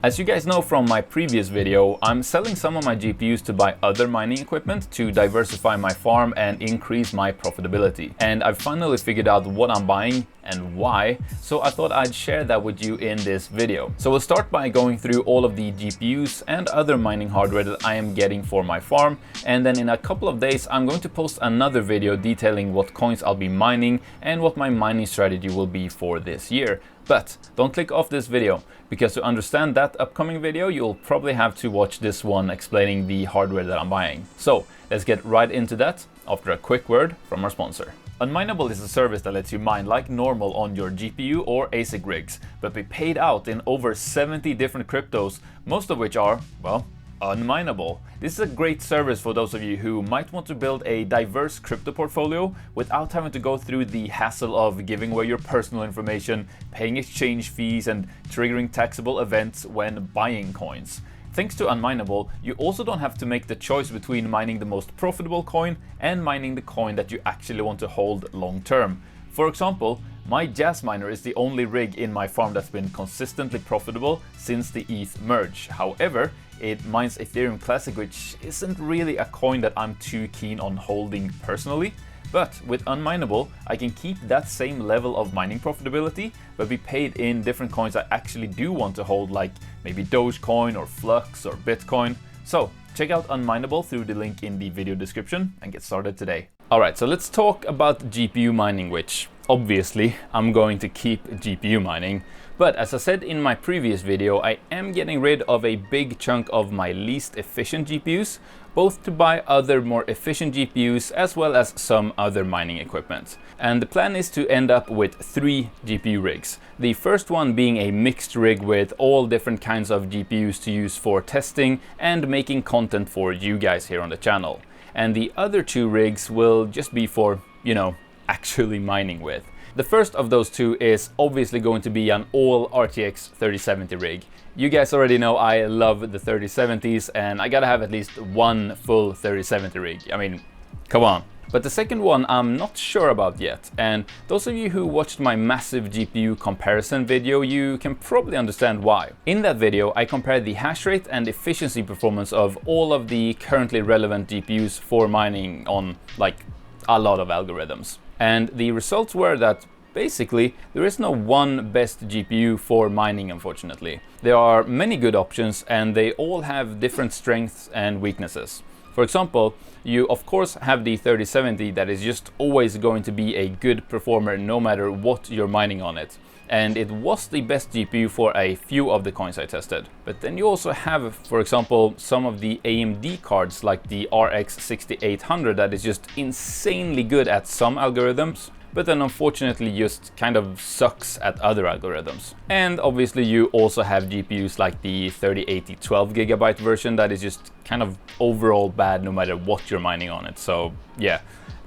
As you guys know from my previous video, I'm selling some of my GPUs to buy other mining equipment to diversify my farm and increase my profitability. And I've finally figured out what I'm buying and why, so I thought I'd share that with you in this video. So we'll start by going through all of the GPUs and other mining hardware that I am getting for my farm, and then in a couple of days I'm going to post another video detailing what coins I'll be mining and what my mining strategy will be for this year. But don't click off this video, because to understand that upcoming video, you'll probably have to watch this one explaining the hardware that I'm buying. So let's get right into that after a quick word from our sponsor. unMineable is a service that lets you mine like normal on your GPU or ASIC rigs, but be paid out in over 70 different cryptos, most of which are, well, unMineable. This is a great service for those of you who might want to build a diverse crypto portfolio without having to go through the hassle of giving away your personal information, paying exchange fees, and triggering taxable events when buying coins. Thanks to unMineable, you also don't have to make the choice between mining the most profitable coin and mining the coin that you actually want to hold long term. For example, my Jasminer is the only rig in my farm that's been consistently profitable since the ETH merge. However, it mines Ethereum Classic, which isn't really a coin that I'm too keen on holding personally. But with unMineable, I can keep that same level of mining profitability, but be paid in different coins I actually do want to hold, like maybe Dogecoin or Flux or Bitcoin. So check out unMineable through the link in the video description and get started today. Alright, so let's talk about GPU mining, which obviously I'm going to keep GPU mining. But as I said in my previous video, I am getting rid of a big chunk of my least efficient GPUs, both to buy other more efficient GPUs as well as some other mining equipment. And the plan is to end up with 3 GPU rigs. The first one being a mixed rig with all different kinds of GPUs to use for testing and making content for you guys here on the channel. And the other 2 rigs will just be for, you know, actually mining with. The first of those 2 is obviously going to be an all RTX 3070 rig. You guys already know I love the 3070s, and I gotta have at least one full 3070 rig. I mean, come on. But the second one I'm not sure about yet, and those of you who watched my massive GPU comparison video, you can probably understand why. In that video, I compared the hash rate and efficiency performance of all of the currently relevant GPUs for mining on like a lot of algorithms. And the results were that basically there is no one best GPU for mining, unfortunately. There are many good options and they all have different strengths and weaknesses. For example, you of course have the 3070 that is just always going to be a good performer no matter what you're mining on it. And it was the best GPU for a few of the coins I tested. But then you also have, for example, some of the AMD cards like the RX 6800 that is just insanely good at some algorithms, but then unfortunately just kind of sucks at other algorithms. And obviously you also have GPUs like the 3080 12GB version that is just kind of overall bad no matter what you're mining on it. So yeah,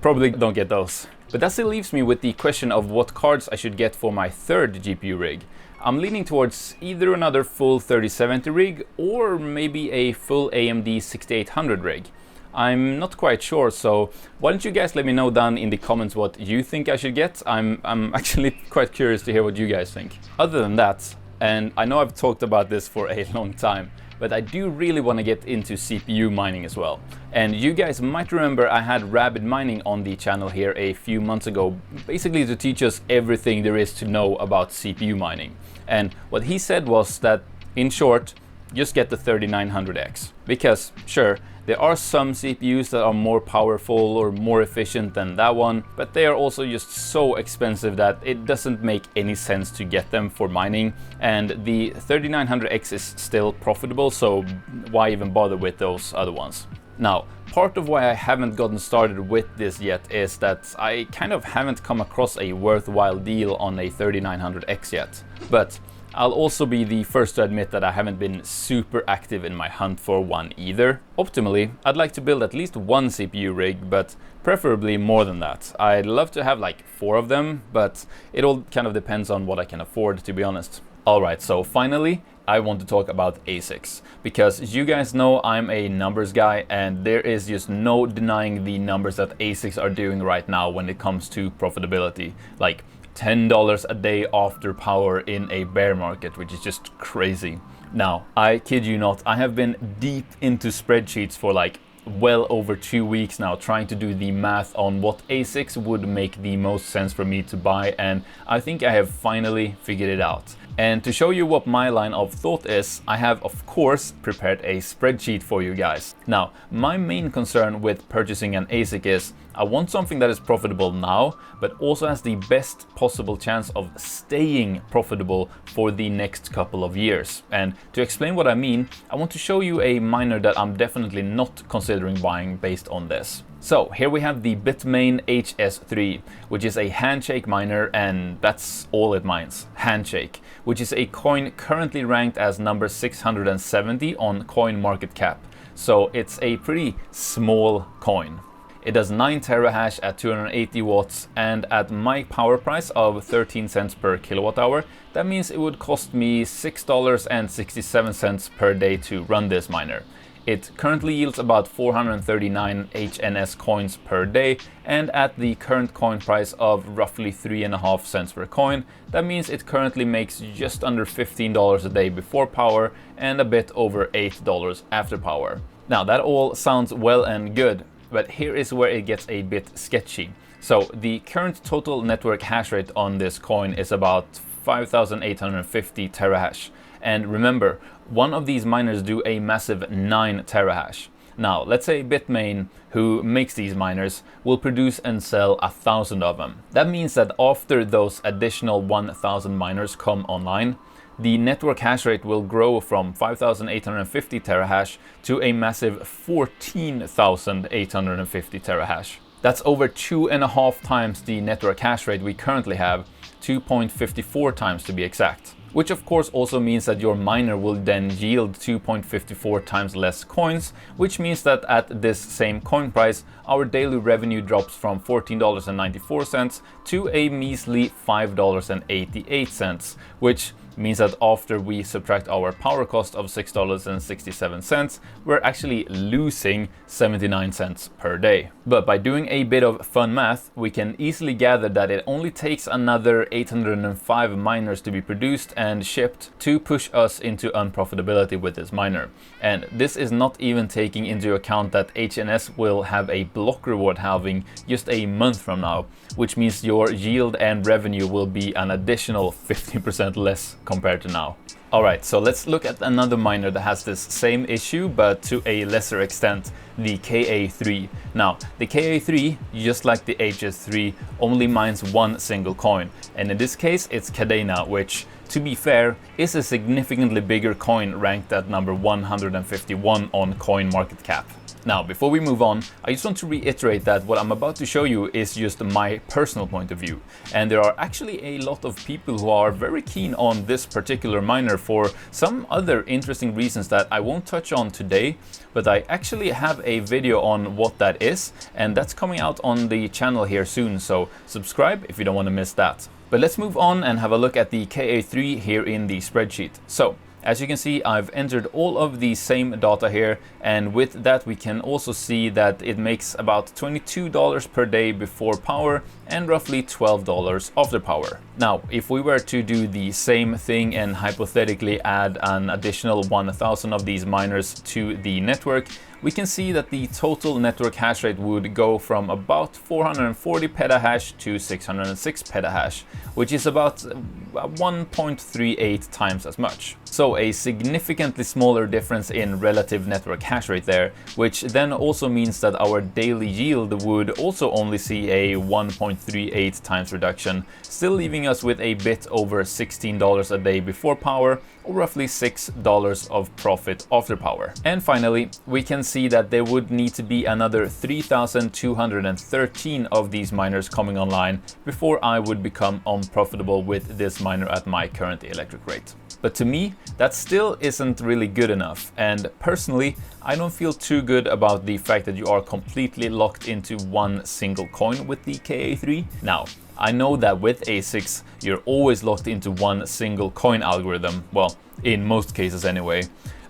probably don't get those. But that still leaves me with the question of what cards I should get for my third GPU rig. I'm leaning towards either another full 3070 rig or maybe a full AMD 6800 rig. I'm not quite sure, so why don't you guys let me know down in the comments what you think I should get. I'm actually quite curious to hear what you guys think. Other than that, and I know I've talked about this for a long time, but I do really want to get into CPU mining as well. And you guys might remember I had 𝗩𝗚𝗏 on the channel here a few months ago, basically to teach us everything there is to know about CPU mining. And what he said was that, in short, just get the 3900X. Because, sure, there are some CPUs that are more powerful or more efficient than that one, but they are also just so expensive that it doesn't make any sense to get them for mining. And the 3900X is still profitable, so why even bother with those other ones? Now, part of why I haven't gotten started with this yet is that I kind of haven't come across a worthwhile deal on a 3900X yet. But I'll also be the first to admit that I haven't been super active in my hunt for one either. Optimally, I'd like to build at least one CPU rig, but preferably more than that. I'd love to have like 4 of them, but it all kind of depends on what I can afford, to be honest. Alright, so finally, I want to talk about ASICs, because you guys know I'm a numbers guy and there is just no denying the numbers that ASICs are doing right now when it comes to profitability. Like $10 a day after power in a bear market, which is just crazy. Now, I kid you not, I have been deep into spreadsheets for like well over 2 weeks now, trying to do the math on what ASICs would make the most sense for me to buy, and I think I have finally figured it out. And to show you what my line of thought is, I have of course prepared a spreadsheet for you guys. Now, my main concern with purchasing an ASIC is I want something that is profitable now, but also has the best possible chance of staying profitable for the next couple of years. And to explain what I mean, I want to show you a miner that I'm definitely not considering buying based on this. So here we have the Bitmain HS3, which is a handshake miner, and that's all it mines, handshake, which is a coin currently ranked as number 670 on CoinMarketCap. So it's a pretty small coin. It does 9 terahash at 280 watts, and at my power price of 13 cents per kilowatt hour, that means it would cost me $6.67 per day to run this miner. It currently yields about 439 HNS coins per day, and at the current coin price of roughly 3.5 cents per coin, that means it currently makes just under $15 a day before power and a bit over $8 after power. Now that all sounds well and good, but here is where it gets a bit sketchy. So the current total network hash rate on this coin is about 5,850 terahash. And remember, one of these miners do a massive 9 terahash. Now, let's say Bitmain, who makes these miners, will produce and sell 1,000 of them. That means that after those additional 1,000 miners come online, the network hash rate will grow from 5,850 terahash to a massive 14,850 terahash. That's over 2.5 times the network hash rate we currently have, 2.54 times to be exact. Which of course also means that your miner will then yield 2.54 times less coins, which means that at this same coin price, our daily revenue drops from $14.94 to a measly $5.88, which means that after we subtract our power cost of $6.67, we're actually losing 79 cents per day. But by doing a bit of fun math, we can easily gather that it only takes another 805 miners to be produced and shipped to push us into unprofitability with this miner. And this is not even taking into account that HNS will have a block reward halving just a month from now, which means your yield and revenue will be an additional 50% less compared to now. Alright, so let's look at another miner that has this same issue, but to a lesser extent, the KA3. Now, the KA3, just like the HS3, only mines one single coin, and in this case it's Kadena, which, to be fair, is a significantly bigger coin ranked at number 151 on CoinMarketCap. Now, before we move on, I just want to reiterate that what I'm about to show you is just my personal point of view. And there are actually a lot of people who are very keen on this particular miner for some other interesting reasons that I won't touch on today, but I actually have a video on what that is, and that's coming out on the channel here soon, so subscribe if you don't want to miss that. But let's move on and have a look at the KA3 here in the spreadsheet. So, as you can see, I've entered all of the same data here, and with that we can also see that it makes about $22 per day before power and roughly $12 after power. Now, if we were to do the same thing and hypothetically add an additional 1,000 of these miners to the network, we can see that the total network hash rate would go from about 440 petahash to 606 petahash, which is about 1.38 times as much. So a significantly smaller difference in relative network hash rate there, which then also means that our daily yield would also only see a 1.38 times reduction, still leaving us with a bit over $16 a day before power, or roughly $6 of profit after power. And finally, we can see that there would need to be another 3,213 of these miners coming online before I would become unprofitable with this miner at my current electric rate. But to me, that still isn't really good enough, and personally, I don't feel too good about the fact that you are completely locked into one single coin with the KA3. Now, I know that with ASICs, you're always locked into one single coin algorithm, well, in most cases anyway.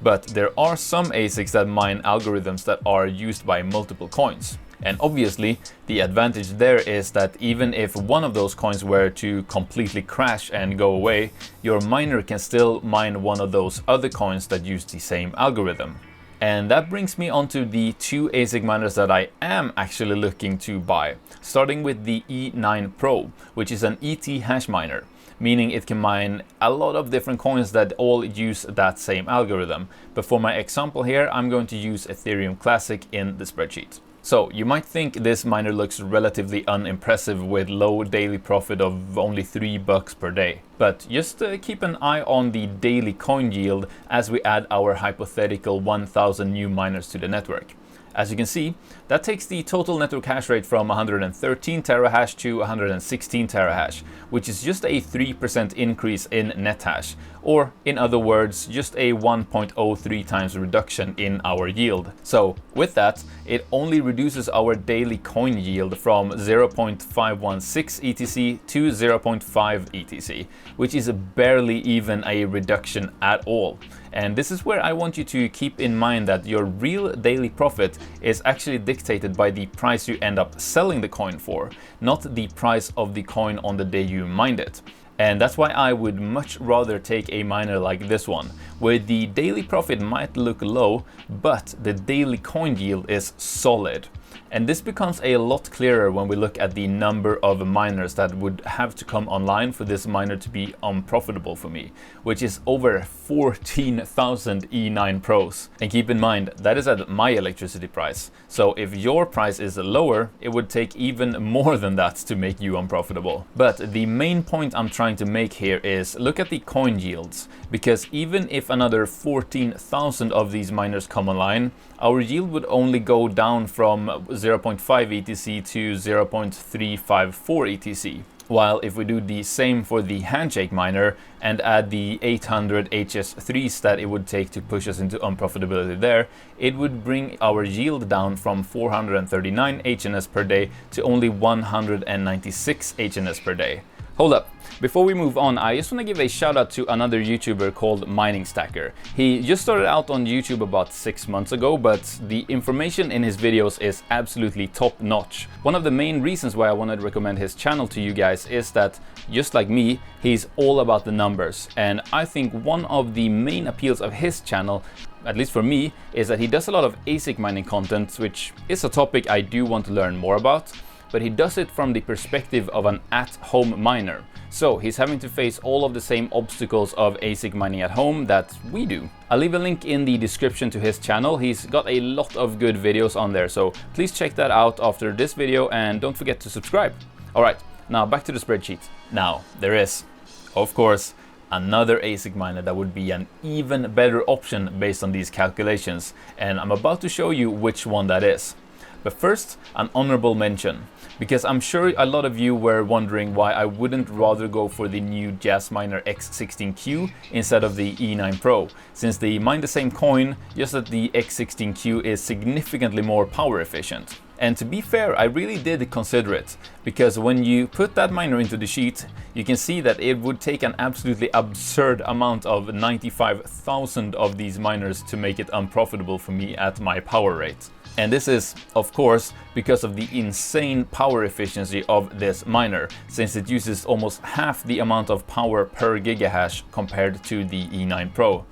But there are some ASICs that mine algorithms that are used by multiple coins. And obviously, the advantage there is that even if one of those coins were to completely crash and go away, your miner can still mine one of those other coins that use the same algorithm. And that brings me onto the two ASIC miners that I am actually looking to buy, starting with the E9 Pro, which is an ethash miner, meaning it can mine a lot of different coins that all use that same algorithm. But for my example here, I'm going to use Ethereum Classic in the spreadsheet. So you might think this miner looks relatively unimpressive with low daily profit of only $3 per day. But just keep an eye on the daily coin yield as we add our hypothetical 1,000 new miners to the network. As you can see, that takes the total network hash rate from 113 terahash to 116 terahash, which is just a 3% increase in net hash, or in other words, just a 1.03 times reduction in our yield. So with that, it only reduces our daily coin yield from 0.516 ETC to 0.5 ETC, which is barely even a reduction at all. And this is where I want you to keep in mind that your real daily profit is actually dictated by the price you end up selling the coin for, not the price of the coin on the day you mined it. And that's why I would much rather take a miner like this one, where the daily profit might look low, but the daily coin yield is solid. And this becomes a lot clearer when we look at the number of miners that would have to come online for this miner to be unprofitable for me, which is over 14,000 E9 Pros. And keep in mind, that is at my electricity price. So if your price is lower, it would take even more than that to make you unprofitable. But the main point I'm trying to make here is look at the coin yields, because even if another 14,000 of these miners come online, our yield would only go down from 0.5 ETC to 0.354 ETC. While if we do the same for the Handshake miner and add the 800 HS3s that it would take to push us into unprofitability there, it would bring our yield down from 439 HNS per day to only 196 HNS per day. Hold up. Before we move on, I just want to give a shout out to another YouTuber called Mining Stacker. He just started out on YouTube about 6 months ago, but the information in his videos is absolutely top notch. One of the main reasons why I wanted to recommend his channel to you guys is that, just like me, he's all about the numbers. And I think one of the main appeals of his channel, at least for me, is that he does a lot of ASIC mining content, which is a topic I do want to learn more about. But he does it from the perspective of an at-home miner. So he's having to face all of the same obstacles of ASIC mining at home that we do. I'll leave a link in the description to his channel. He's got a lot of good videos on there, so please check that out after this video and don't forget to subscribe. Alright, now back to the spreadsheet. Now, there is, of course, another ASIC miner that would be an even better option based on these calculations, and I'm about to show you which one that is. But first, an honorable mention, because I'm sure a lot of you were wondering why I wouldn't rather go for the new Jasminer X16-Q instead of the E9 Pro, since they mine the same coin, just that the X16-Q is significantly more power efficient. And to be fair, I really did consider it, because when you put that miner into the sheet, you can see that it would take an absolutely absurd amount of 95,000 of these miners to make it unprofitable for me at my power rate. And this is, of course, because of the insane power efficiency of this miner, since it uses almost half the amount of power per gigahash compared to the E9 Pro.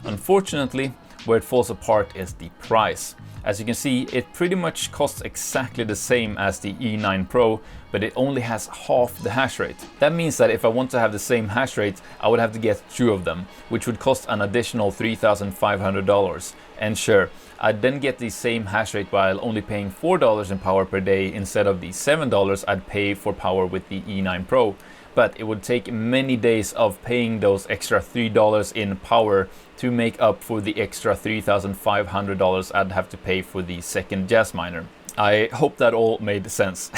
Unfortunately, where it falls apart is the price. As you can see, it pretty much costs exactly the same as the E9 Pro, but it only has half the hash rate. That means that if I want to have the same hash rate, I would have to get 2 of them, which would cost an additional $3,500. And sure, I'd then get the same hash rate while only paying $4 in power per day instead of the $7 I'd pay for power with the E9 Pro. But it would take many days of paying those extra $3 in power to make up for the extra $3,500 I'd have to pay for the second Jasminer. I hope that all made sense.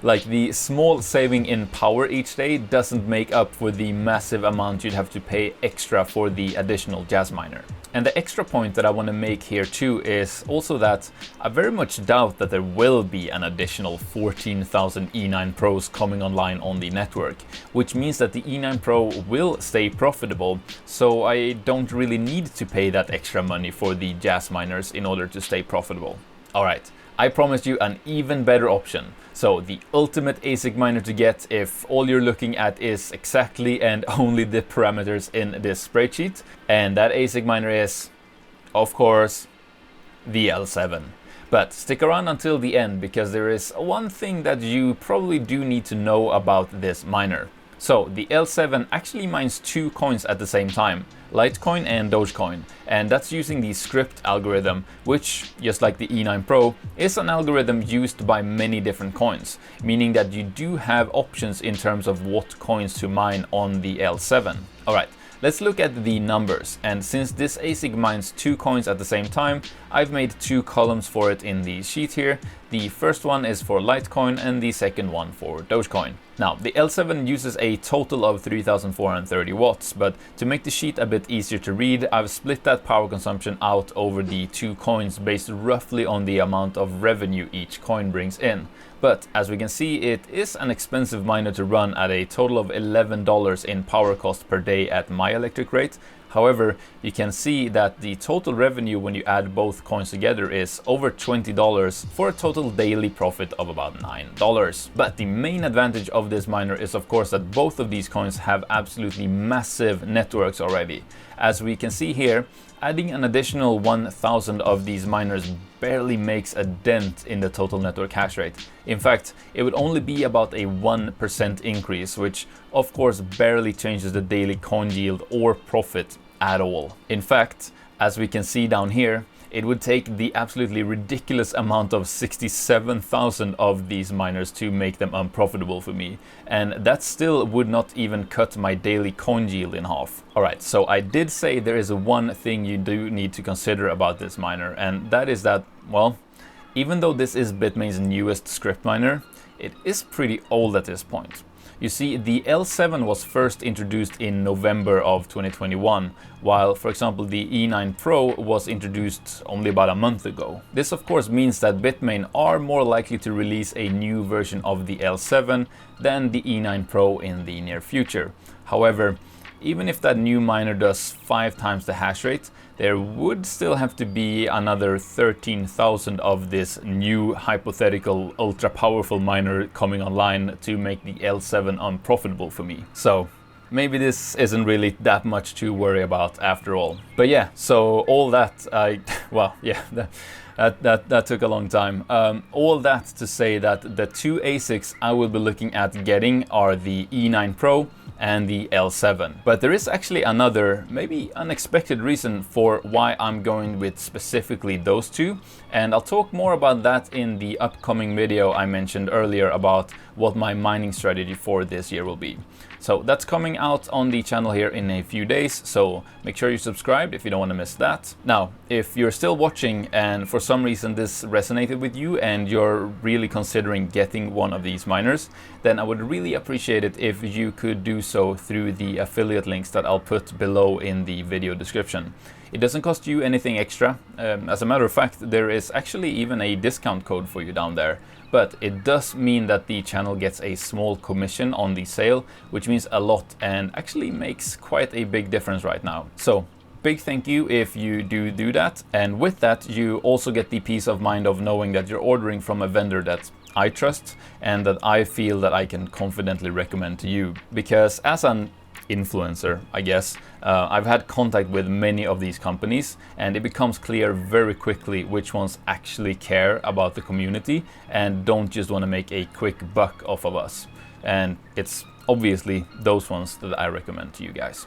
Like, the small saving in power each day doesn't make up for the massive amount you'd have to pay extra for the additional Jasminer. And the extra point that I want to make here too is also that I very much doubt that there will be an additional 14,000 E9 Pros coming online on the network, which means that the E9 Pro will stay profitable, so I don't really need to pay that extra money for the Jasminers in order to stay profitable. Alright, I promised you an even better option. So the ultimate ASIC miner to get if all you're looking at is exactly and only the parameters in this spreadsheet. And that ASIC miner is, of course, the L7. But stick around until the end, because there is one thing that you probably do need to know about this miner. So the L7 actually mines two coins at the same time, Litecoin and Dogecoin, and that's using the script algorithm, which, just like the E9 Pro, is an algorithm used by many different coins, meaning that you do have options in terms of what coins to mine on the L7. Alright, let's look at the numbers, and since this ASIC mines two coins at the same time, I've made two columns for it in the sheet here. The first one is for Litecoin and the second one for Dogecoin. Now, the L7 uses a total of 3,430 watts, but to make the sheet a bit easier to read, I've split that power consumption out over the two coins based roughly on the amount of revenue each coin brings in. But as we can see, it is an expensive miner to run at a total of $11 in power cost per day at my electric rate. However, you can see that the total revenue when you add both coins together is over $20 for a total daily profit of about $9. But the main advantage of this miner is of course that both of these coins have absolutely massive networks already. As we can see here, adding an additional 1,000 of these miners barely makes a dent in the total network hash rate. In fact, it would only be about a 1% increase, which of course barely changes the daily coin yield or profit at all. In fact, as we can see down here, it would take the absolutely ridiculous amount of 67,000 of these miners to make them unprofitable for me. And that still would not even cut my daily coin yield in half. Alright, so I did say there is one thing you do need to consider about this miner, and that is that, well, even though this is Bitmain's newest script miner, it is pretty old at this point. You see, the L7 was first introduced in November of 2021, while, for example, the E9 Pro was introduced only about a month ago. This of course means that Bitmain are more likely to release a new version of the L7 than the E9 Pro in the near future. However, even if that new miner does 5 times the hash rate, there would still have to be another 13,000 of this new hypothetical ultra powerful miner coming online to make the L7 unprofitable for me. So maybe this isn't really that much to worry about after all. But yeah, so all that, that took a long time. All that to say that the two ASICs I will be looking at getting are the E9 Pro and the L7. But there is actually another, maybe unexpected reason for why I'm going with specifically those two, and I'll talk more about that in the upcoming video I mentioned earlier about what my mining strategy for this year will be. So that's coming out on the channel here in a few days, so make sure you're subscribed if you don't want to miss that. Now, if you're still watching and for some reason this resonated with you and you're really considering getting one of these miners, then I would really appreciate it if you could do so through the affiliate links that I'll put below in the video description. It doesn't cost you anything extra. As a matter of fact, there is actually even a discount code for you down there. But it does mean that the channel gets a small commission on the sale, which means a lot and actually makes quite a big difference right now. So big thank you if you do that. And with that, you also get the peace of mind of knowing that you're ordering from a vendor that I trust and that I feel that I can confidently recommend to you. Because as an influencer, I guess, I've had contact with many of these companies, and it becomes clear very quickly which ones actually care about the community and don't just want to make a quick buck off of us. And it's obviously those ones that I recommend to you guys.